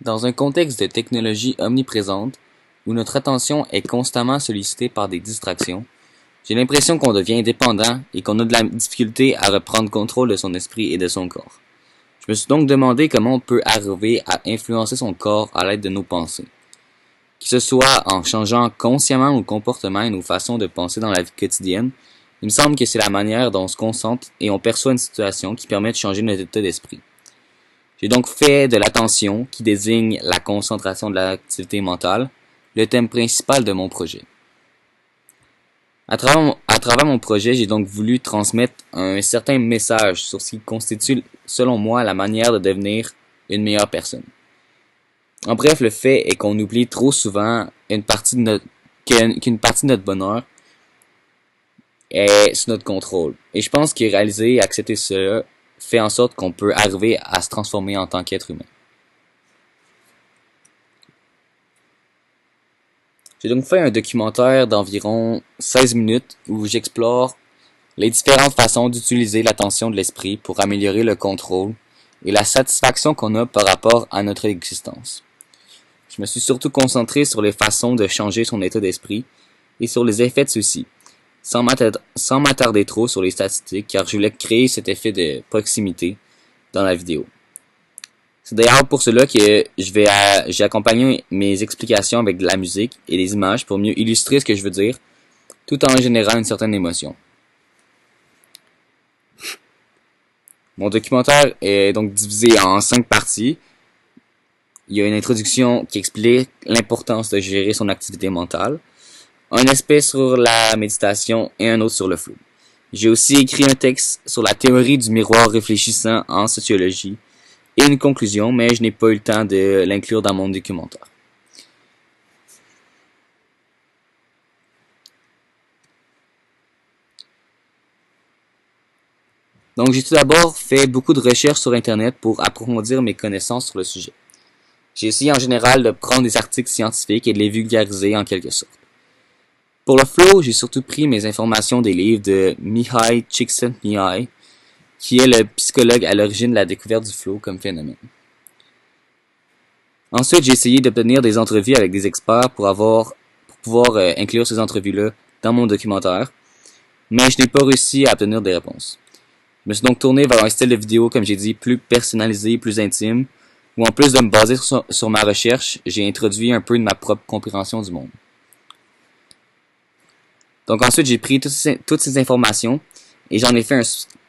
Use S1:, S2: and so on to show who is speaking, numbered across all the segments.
S1: Dans un contexte de technologie omniprésente, où notre attention est constamment sollicitée par des distractions, j'ai l'impression qu'on devient dépendant et qu'on a de la difficulté à reprendre contrôle de son esprit et de son corps. Je me suis donc demandé comment on peut arriver à influencer son corps à l'aide de nos pensées. Que ce soit en changeant consciemment nos comportements et nos façons de penser dans la vie quotidienne, il me semble que c'est la manière dont on se concentre et on perçoit une situation qui permet de changer notre état d'esprit. J'ai donc fait de l'attention, qui désigne la concentration de l'activité mentale, le thème principal de mon projet. À travers mon projet, j'ai donc voulu transmettre un certain message sur ce qui constitue, selon moi, la manière de devenir une meilleure personne. En bref, le fait est qu'on oublie trop souvent qu'une partie de notre bonheur est sous notre contrôle. Et je pense que réaliser et accepter cela fait en sorte qu'on peut arriver à se transformer en tant qu'être humain. J'ai donc fait un documentaire d'environ 16 minutes où j'explore les différentes façons d'utiliser l'attention de l'esprit pour améliorer le contrôle et la satisfaction qu'on a par rapport à notre existence. Je me suis surtout concentré sur les façons de changer son état d'esprit et sur les effets de ceux-ci, sans m'attarder trop sur les statistiques car je voulais créer cet effet de proximité dans la vidéo. C'est d'ailleurs pour cela que j'ai accompagné mes explications avec de la musique et des images pour mieux illustrer ce que je veux dire, tout en générant une certaine émotion. Mon documentaire est donc divisé en 5 parties. Il y a une introduction qui explique l'importance de gérer son activité mentale, un aspect sur la méditation et un autre sur le flow. J'ai aussi écrit un texte sur la théorie du miroir réfléchissant en sociologie et une conclusion, mais je n'ai pas eu le temps de l'inclure dans mon documentaire. Donc j'ai tout d'abord fait beaucoup de recherches sur Internet pour approfondir mes connaissances sur le sujet. J'ai essayé en général de prendre des articles scientifiques et de les vulgariser en quelque sorte. Pour le flow, j'ai surtout pris mes informations des livres de Mihai Csikszentmihalyi, qui est le psychologue à l'origine de la découverte du flow comme phénomène. Ensuite, j'ai essayé d'obtenir des entrevues avec des experts pour pouvoir inclure ces entrevues-là dans mon documentaire, mais je n'ai pas réussi à obtenir des réponses. Je me suis donc tourné vers un style de vidéo, comme j'ai dit, plus personnalisé, plus intime, où en plus de me baser sur ma recherche, j'ai introduit un peu de ma propre compréhension du monde. Donc ensuite, j'ai pris toutes ces informations et j'en ai fait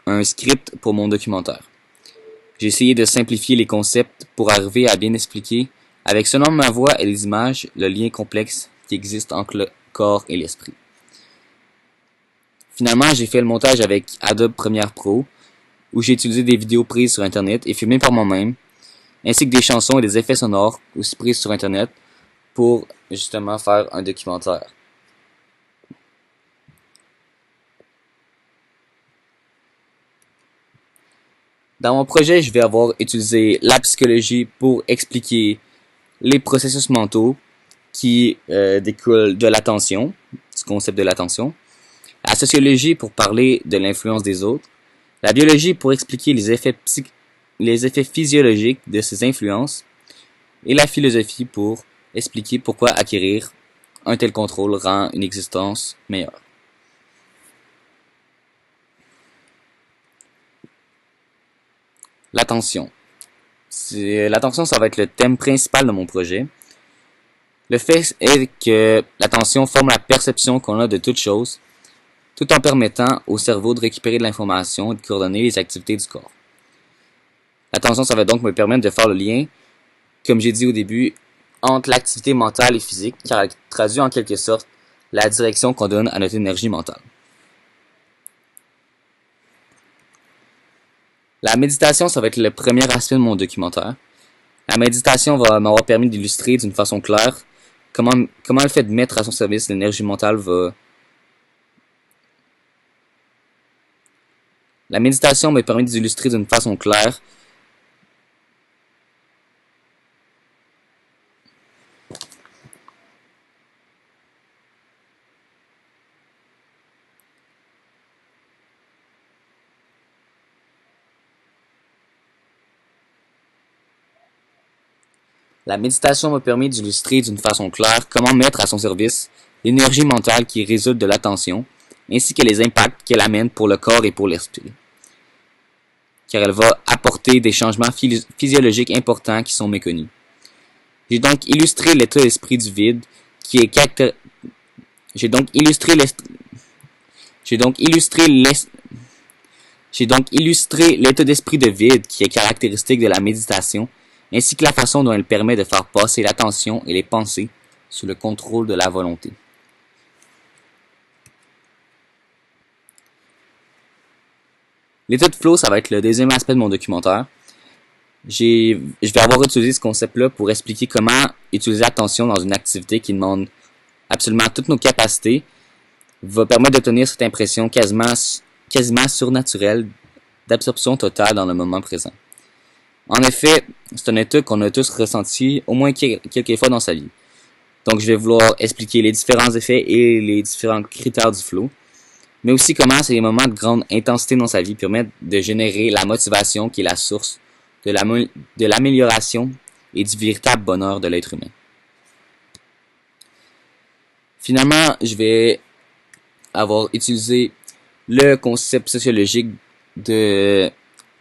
S1: un script pour mon documentaire. J'ai essayé de simplifier les concepts pour arriver à bien expliquer, avec seulement ma voix et les images, le lien complexe qui existe entre le corps et l'esprit. Finalement, j'ai fait le montage avec Adobe Premiere Pro, où j'ai utilisé des vidéos prises sur Internet et filmées par moi-même, ainsi que des chansons et des effets sonores aussi prises sur Internet pour justement faire un documentaire. Dans mon projet, je vais avoir utilisé la psychologie pour expliquer les processus mentaux qui découlent de l'attention, du concept de l'attention, la sociologie pour parler de l'influence des autres, la biologie pour expliquer les effets physiologiques de ces influences, et la philosophie pour expliquer pourquoi acquérir un tel contrôle rend une existence meilleure. L'attention. L'attention, ça va être le thème principal de mon projet. Le fait est que l'attention forme la perception qu'on a de toute chose, tout en permettant au cerveau de récupérer de l'information et de coordonner les activités du corps. L'attention, ça va donc me permettre de faire le lien, comme j'ai dit au début, entre l'activité mentale et physique, car elle traduit en quelque sorte la direction qu'on donne à notre énergie mentale. La méditation, ça va être le premier aspect de mon documentaire. La méditation va m'avoir permis d'illustrer d'une façon claire comment le fait de mettre à son service l'énergie mentale va... La méditation m'a permis d'illustrer d'une façon claire La méditation m'a permis d'illustrer d'une façon claire comment mettre à son service l'énergie mentale qui résulte de l'attention, ainsi que les impacts qu'elle amène pour le corps et pour l'esprit. Car elle va apporter des changements physiologiques importants qui sont méconnus. J'ai donc illustré l'état d'esprit du vide qui est J'ai donc illustré l'état d'esprit de vide qui est caractéristique de la méditation, ainsi que la façon dont elle permet de faire passer l'attention et les pensées sous le contrôle de la volonté. L'état de flow, ça va être le deuxième aspect de mon documentaire. Je vais avoir utilisé ce concept-là pour expliquer comment utiliser l'attention dans une activité qui demande absolument toutes nos capacités, va permettre d'obtenir cette impression quasiment surnaturelle d'absorption totale dans le moment présent. En effet, c'est un état qu'on a tous ressenti au moins quelques fois dans sa vie. Donc je vais vouloir expliquer les différents effets et les différents critères du flow, mais aussi comment ces moments de grande intensité dans sa vie permettent de générer la motivation qui est la source de l'amélioration et du véritable bonheur de l'être humain. Finalement, je vais avoir utilisé le concept sociologique de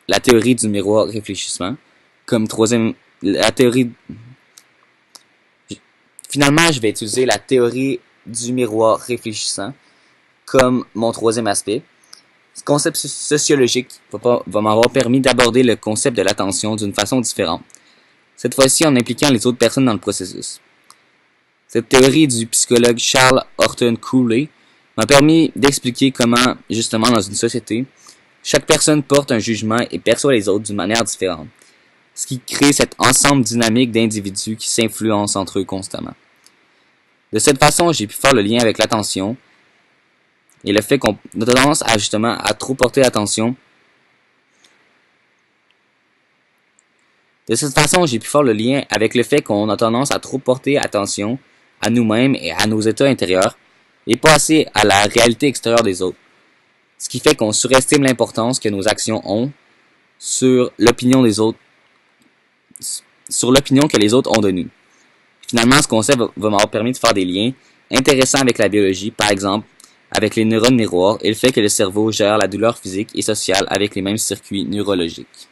S1: la théorie du miroir réfléchissement comme Finalement, je vais utiliser la théorie du miroir réfléchissant comme mon troisième aspect. Ce concept sociologique va m'avoir permis d'aborder le concept de l'attention d'une façon différente, cette fois-ci en impliquant les autres personnes dans le processus. Cette théorie du psychologue Charles Horton Cooley m'a permis d'expliquer comment, justement dans une société, chaque personne porte un jugement et perçoit les autres d'une manière différente, ce qui crée cet ensemble dynamique d'individus qui s'influencent entre eux constamment. De cette façon, j'ai pu faire le lien avec l'attention et le fait qu'on a tendance à trop porter attention. De cette façon, j'ai pu faire le lien avec le fait qu'on a tendance à trop porter attention à nous-mêmes et à nos états intérieurs et pas assez à la réalité extérieure des autres. Ce qui fait qu'on surestime l'importance que nos actions ont sur l'opinion que les autres ont de nous. Finalement, ce concept va m'avoir permis de faire des liens intéressants avec la biologie, par exemple avec les neurones miroirs et le fait que le cerveau gère la douleur physique et sociale avec les mêmes circuits neurologiques.